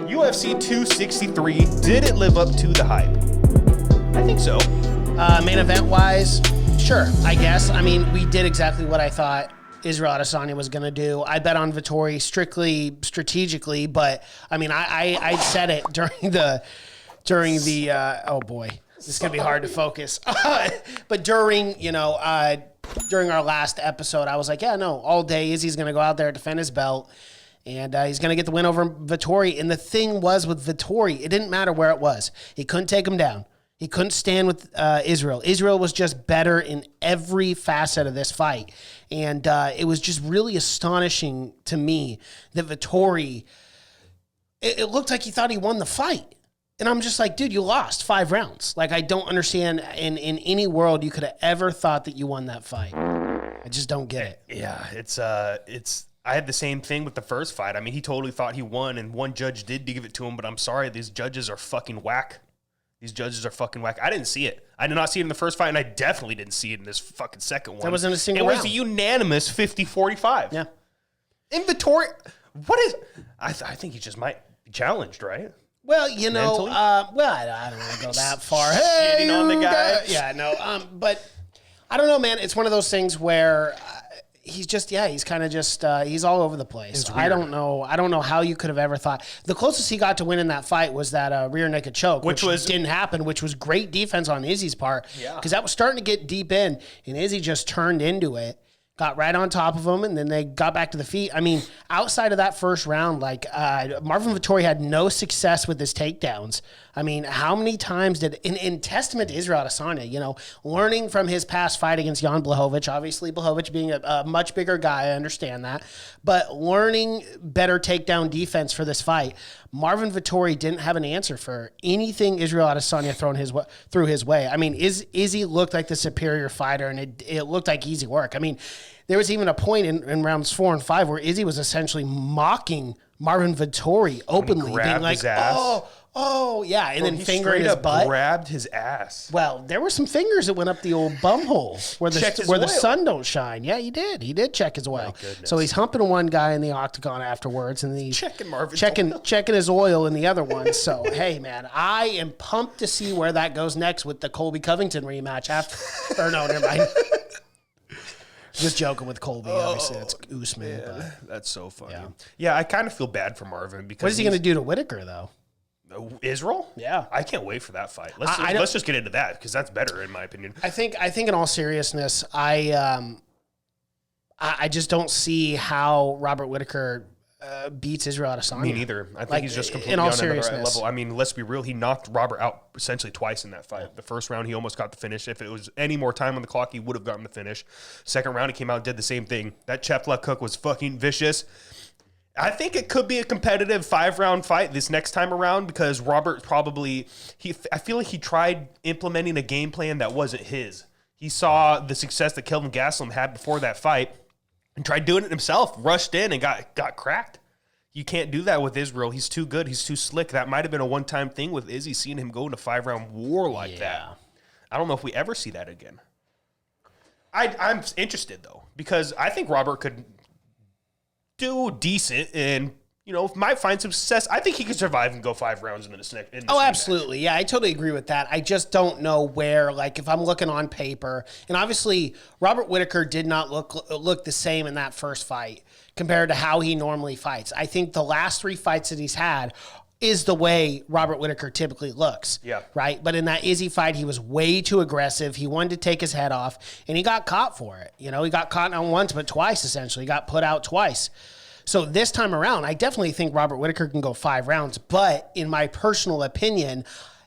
UFC 263, did it live up to the hype? I think so. Main event-wise, sure, I guess. I mean, we did exactly what I thought Israel Adesanya was going to do. I bet on Vettori strictly strategically, but, I mean, I said it during the oh, boy. This is going to be hard to focus. But during our last episode, I was like, yeah, no, all day Izzy's going to go out there, defend his belt, and he's going to get the win over Vettori. And the thing was with Vettori, it didn't matter where it was. He couldn't take him down. He couldn't stand with Israel. Israel was just better in every facet of this fight. And it was just really astonishing to me that Vettori, it looked like he thought he won the fight. And I'm just like, dude, you lost 5 rounds. Like, I don't understand in any world you could have ever thought that you won that fight. I just don't get it. Yeah, it's I had the same thing with the first fight. I mean, he totally thought he won, and one judge did give it to him, but I'm sorry, these judges are fucking whack. These judges are fucking whack. I didn't see it. I did not see it in the first fight, and I definitely didn't see it in this fucking second one. That wasn't a single round. round. It was a unanimous 50-45. Yeah. Inventory, what is... I think he just might be challenged, right? Well, you know, I don't want to go that far. Hey, Shitting on the guy. Yeah, no, but I don't know, man. It's one of those things where he's just, he's kind of just, he's all over the place. I don't know how you could have ever thought. The closest he got to winning that fight was that rear naked choke, which didn't happen, which was great defense on Izzy's part. Yeah. Because that was starting to get deep in, and Izzy just turned into it. Got right on top of him, and then they got back to the feet. I mean, outside of that first round, like Marvin Vettori had no success with his takedowns. I mean, how many times did, in testament to Israel Adesanya, learning from his past fight against Jan Blachowicz, obviously Blachowicz being a much bigger guy, I understand that, but learning better takedown defense for this fight, Marvin Vettori didn't have an answer for anything Israel Adesanya threw his way. I mean, Izzy looked like the superior fighter, and it looked like easy work. I mean, there was even a point in rounds 4 and 5 where Izzy was essentially mocking Marvin Vettori openly, being like, oh, yeah, and then fingering his butt. Grabbed his ass. Well, there were some fingers that went up the old bum hole where the sun don't shine. Yeah, he did. He did check his oil. So he's humping one guy in the octagon afterwards, and he's checking his oil in the other one. So hey, man, I am pumped to see where that goes next with the Colby Covington rematch. No, never mind. Just joking with Colby. Obviously, that's Usman. But that's so funny. Yeah, I kind of feel bad for Marvin because what is he going to do to Whittaker though? Israel? Yeah. I can't wait for that fight. Let's just get into that because that's better in my opinion. I think in all seriousness, I just don't see how Robert Whittaker beats Israel Adesanya. Me neither. I think he's just completely on another level. I mean, let's be real. He knocked Robert out essentially twice in that fight. The first round, he almost got the finish. If it was any more time on the clock, he would have gotten the finish. Second round, he came out and did the same thing. That chef left hook was fucking vicious. I think it could be a competitive 5-round fight this next time around because Robert I feel like he tried implementing a game plan that wasn't his. He saw the success that Kelvin Gastelum had before that fight and tried doing it himself, rushed in and got cracked. You can't do that with Israel. He's too good. He's too slick. That might have been a one-time thing with Izzy, seeing him go into 5-round war like that. I don't know if we ever see that again. I'm interested, though, because I think Robert could do decent and, might find some success. I think he could survive and go 5 rounds in this next absolutely. Match. Yeah, I totally agree with that. I just don't know where, like, if I'm looking on paper, and obviously Robert Whittaker did not look the same in that first fight compared to how he normally fights. I think the last 3 fights that he's had is the way Robert Whittaker typically looks. Yeah. Right? But in that Izzy fight, he was way too aggressive. He wanted to take his head off, and he got caught for it. He got caught not once, but twice, essentially. He got put out twice. So this time around, I definitely think Robert Whittaker can go 5 rounds. But in my personal opinion,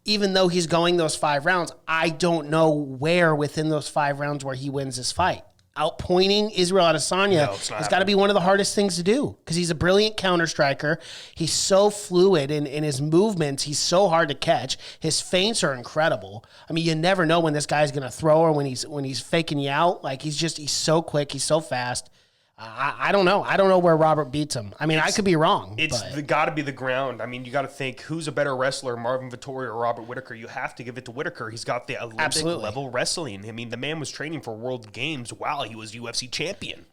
even though he's going those 5 rounds, I don't know where within those 5 rounds where he wins this fight. Outpointing Israel Adesanya has got to be one of the hardest things to do because he's a brilliant counter striker. He's so fluid in his movements. He's so hard to catch. His feints are incredible. I mean, you never know when this guy's going to throw or when he's faking you out. Like he's so quick. He's so fast. I don't know. I don't know where Robert beats him. I mean, I could be wrong. It's got to be the ground. I mean, you got to think who's a better wrestler, Marvin Vettori or Robert Whittaker. You have to give it to Whittaker. He's got the Olympic level wrestling. I mean, the man was training for World Games while he was UFC champion.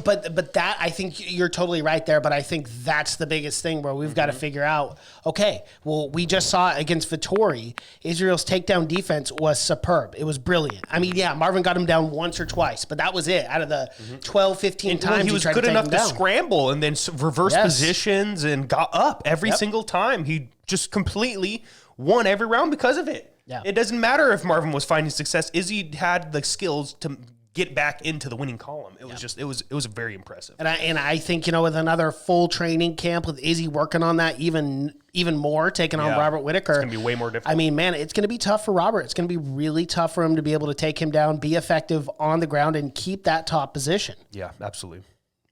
But that, I think you're totally right there. But I think that's the biggest thing where we've got to figure out, okay, well, we just saw it against Vettori. Israel's takedown defense was superb. It was brilliant. I mean, yeah, Marvin got him down once or twice, but that was it. Out of the 12, 15 times he was good enough to scramble and then reverse positions and got up every single time. He just completely won every round because of it. Yeah. It doesn't matter if Marvin was finding success. Izzy had the skills to get back into the winning column. It was just it was very impressive. And I think, with another full training camp with Izzy working on that even more, taking on Robert Whittaker, it's going to be way more difficult. I mean, man, it's going to be tough for Robert. It's going to be really tough for him to be able to take him down, be effective on the ground, and keep that top position. Yeah, absolutely.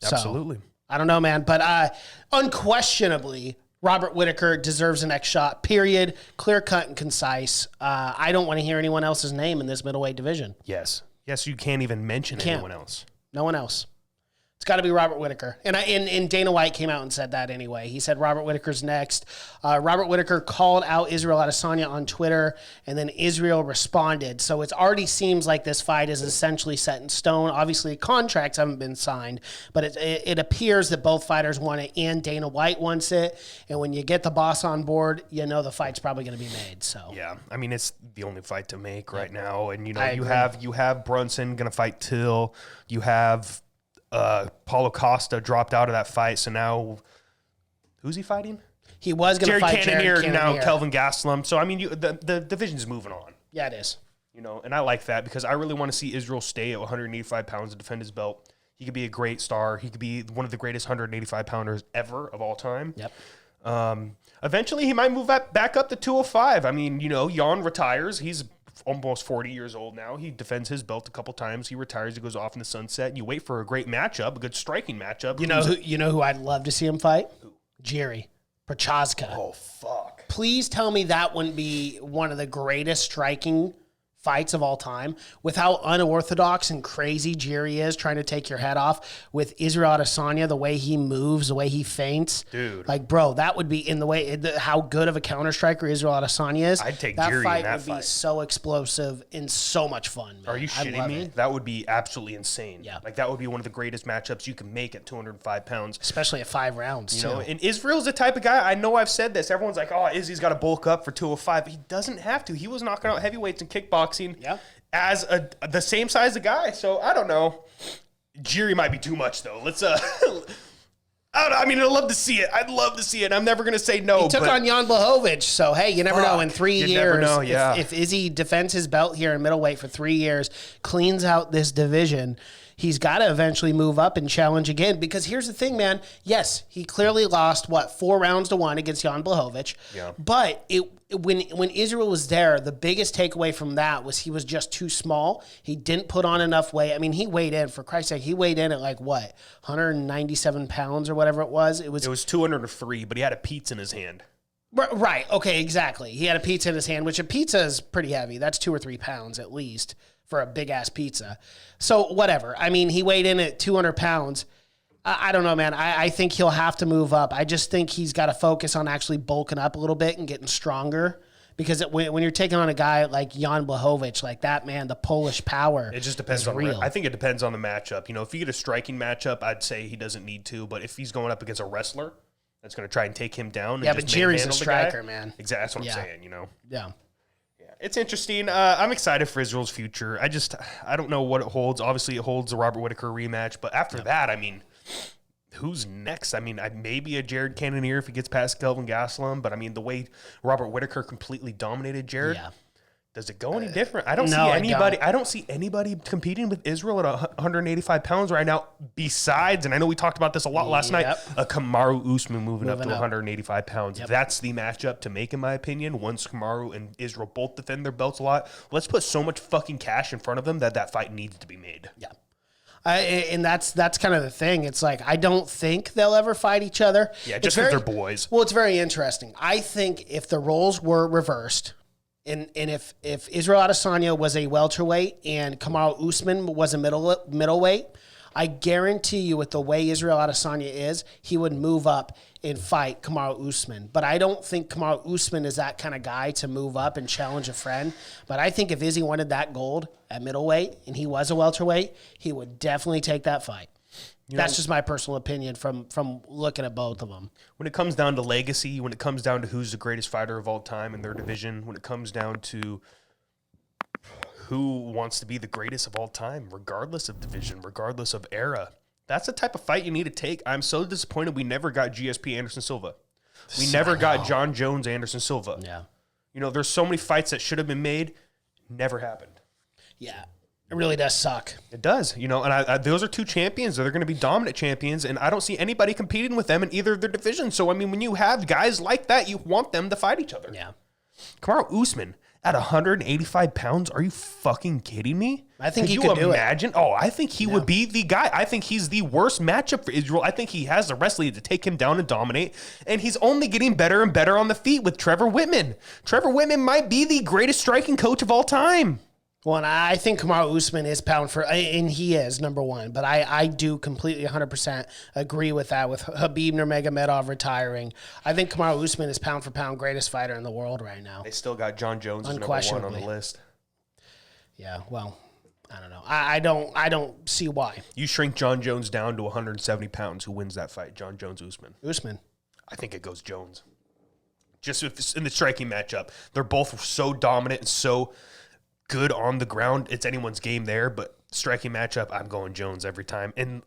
So, I don't know, man, but unquestionably, Robert Whittaker deserves the next shot, period. Clear cut and concise. I don't want to hear anyone else's name in this middleweight division. Yes, you can't even mention anyone else. No one else. It's got to be Robert Whittaker. And Dana White came out and said that anyway. He said Robert Whittaker's next. Robert Whittaker called out Israel Adesanya on Twitter, and then Israel responded. So it already seems like this fight is essentially set in stone. Obviously, contracts haven't been signed, but it appears that both fighters want it, and Dana White wants it. And when you get the boss on board, the fight's probably going to be made. So yeah, I mean, it's the only fight to make right now. And, you have Brunson going to fight Till. You have Paulo Costa dropped out of that fight, so now who's he fighting? He was going to fight Jared Cannonier. Now Kelvin Gastelum. So I mean, the division's moving on. Yeah, it is. And I like that because I really want to see Israel stay at 185 pounds to defend his belt. He could be a great star. He could be one of the greatest 185 pounders ever of all time. Yep. Eventually, he might move back up to 205. I mean, Jan retires. He's almost 40 years old now. He defends his belt a couple times. He retires. He goes off in the sunset. And you wait for a great matchup, a good striking matchup. You know who I'd love to see him fight? Who? Jerry Prochazka. Oh, fuck. Please tell me that wouldn't be one of the greatest striking fights of all time, with how unorthodox and crazy Jerry is trying to take your head off, with Israel Adesanya, the way he moves, the way he feints. Dude. Like, bro, that would be in the way, how good of a counter striker Israel Adesanya is. I'd take Jerry in that fight. Be so explosive and so much fun, man. Are you shitting me? That would be absolutely insane. Yeah. Like, that would be one of the greatest matchups you can make at 205 pounds. Especially at 5 rounds, too. And Israel's the type of guy, I know I've said this, everyone's like, oh, Izzy's got to bulk up for 205. He doesn't have to. He was knocking out heavyweights in kickboxing. Yeah. As the same size of guy. So I don't know. Jerry might be too much though. Let's I don't know. I mean, I'd love to see it. I'm never gonna say no. He took on Jan Blachowicz, so hey, you never know. In 3 years, never know, yeah. if Izzy defends his belt here in middleweight for 3 years, cleans out this division, he's got to eventually move up and challenge again. Because here's the thing, man. Yes, he clearly lost 4 rounds to 1 against Jan Blachowicz. Yeah. But when Israel was there, the biggest takeaway from that was he was just too small. He didn't put on enough weight. I mean, he weighed in, for Christ's sake, he weighed in at 197 pounds or whatever it was. It was 203, but he had a pizza in his hand. Right. Okay, exactly. He had a pizza in his hand, which a pizza is pretty heavy. That's 2 or 3 pounds at least for a big-ass pizza. So, whatever. I mean, he weighed in at 200 pounds. I don't know, man. I think he'll have to move up. I just think he's got to focus on actually bulking up a little bit and getting stronger. Because when you're taking on a guy like Jan Blachowicz, like that, man, the Polish power. It just depends on real. I think it depends on the matchup. If you get a striking matchup, I'd say he doesn't need to. But if he's going up against a wrestler that's going to try and take him down. Yeah, but Jerry's a striker, man. Exactly. That's what I'm saying, Yeah. It's interesting. I'm excited for Israel's future. I don't know what it holds. Obviously, it holds the Robert Whittaker rematch. But after that, I mean, who's next? I mean, maybe a Jared Cannonier if he gets past Kelvin Gastelum. But, I mean, the way Robert Whittaker completely dominated Jared. Yeah. Does it go any different? I don't see anybody competing with Israel at 185 pounds right now besides, and I know we talked about this a lot last night, a Kamaru Usman moving up to 185 pounds. Yep. That's the matchup to make, in my opinion. Once Kamaru and Israel both defend their belts a lot, let's put so much fucking cash in front of them that fight needs to be made. Yeah. And that's kind of the thing. It's like, I don't think they'll ever fight each other. Yeah, just because they're boys. Well, it's very interesting. I think if the roles were reversed, and if Israel Adesanya was a welterweight and Kamaru Usman was a middleweight, I guarantee you with the way Israel Adesanya is, he would move up and fight Kamaru Usman. But I don't think Kamaru Usman is that kind of guy to move up and challenge a friend. But I think if Izzy wanted that gold at middleweight and he was a welterweight, he would definitely take that fight. That's just my personal opinion from looking at both of them. When it comes down to legacy, when it comes down to who's the greatest fighter of all time in their division, when it comes down to who wants to be the greatest of all time, regardless of division, regardless of era, that's the type of fight you need to take. I'm so disappointed we never got GSP Anderson Silva. We never got John Jones Anderson Silva. Yeah. There's so many fights that should have been made, never happened. Yeah. It really does suck. It does, and those are two champions. They're going to be dominant champions, and I don't see anybody competing with them in either of their divisions. So, when you have guys like that, you want them to fight each other. Yeah. Kamaru Usman at 185 pounds, are you fucking kidding me? I think he could do it. Imagine? Oh, I think he would be the guy. I think he's the worst matchup for Israel. I think he has the wrestling to take him down and dominate, and he's only getting better and better on the feet with Trevor Whitman. Trevor Whitman might be the greatest striking coach of all time. Well, and I think Kamaru Usman is pound for, and he is number one. But I do completely 100% agree with that. With Khabib Nurmagomedov retiring, I think Kamaru Usman is pound for pound greatest fighter in the world right now. They still got John Jones as number one on the list. Yeah, well, I don't know. I don't see why. You shrink John Jones down to 170 pounds. Who wins that fight? John Jones, Usman. Usman. I think it goes Jones. Just in the striking matchup, they're both so dominant and so good on the ground. It's anyone's game there, but striking matchup, I'm going Jones every time.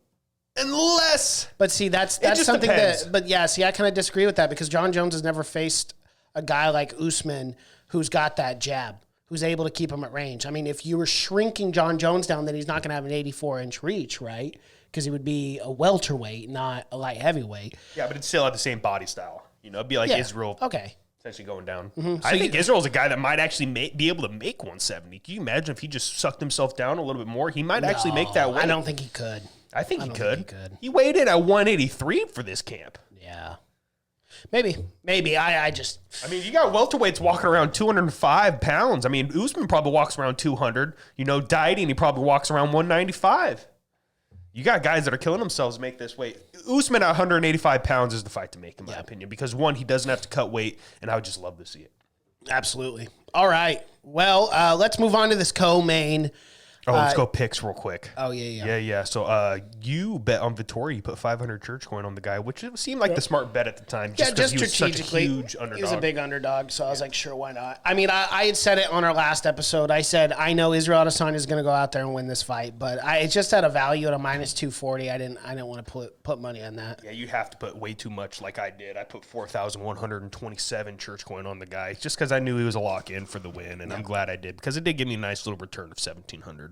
Unless, but see, that's something depends. I kind of disagree with that because John Jones has never faced a guy like Usman who's got that jab, who's able to keep him at range. I mean, if you were shrinking John Jones down, then he's not going to have an 84-inch reach, right? Because he would be a welterweight, not a light heavyweight. Yeah, but it's still have the same body style. It'd be like Israel. Okay. Essentially going down. Mm-hmm. I think Israel's a guy that might actually be able to make 170. Can you imagine if he just sucked himself down a little bit more? He might actually make that weight. I don't think he could. I think he could. He weighed in at 183 for this camp. Yeah. Maybe. I mean, you got welterweights walking around 205 pounds. I mean, Usman probably walks around 200. Dieting, he probably walks around 195. You got guys that are killing themselves to make this weight. Usman at 185 pounds is the fight to make, in my opinion, because one, he doesn't have to cut weight, and I would just love to see it. Absolutely. All right. Well, let's move on to this co-main. Oh, let's go picks real quick. Oh, yeah. Yeah. So you bet on Vettori. You put 500 church coin on the guy, which seemed like the smart bet at the time. Just he was strategically. Such a huge underdog. He was a big underdog, so I was like, sure, why not? I mean, I had said it on our last episode. I said, I know Israel Adesanya is going to go out there and win this fight, but it's just at a value at a minus 240. I didn't want to put money on that. Yeah, you have to put way too much like I did. I put 4,127 church coin on the guy just because I knew he was a lock-in for the win, and I'm glad I did because it did give me a nice little return of 1,700.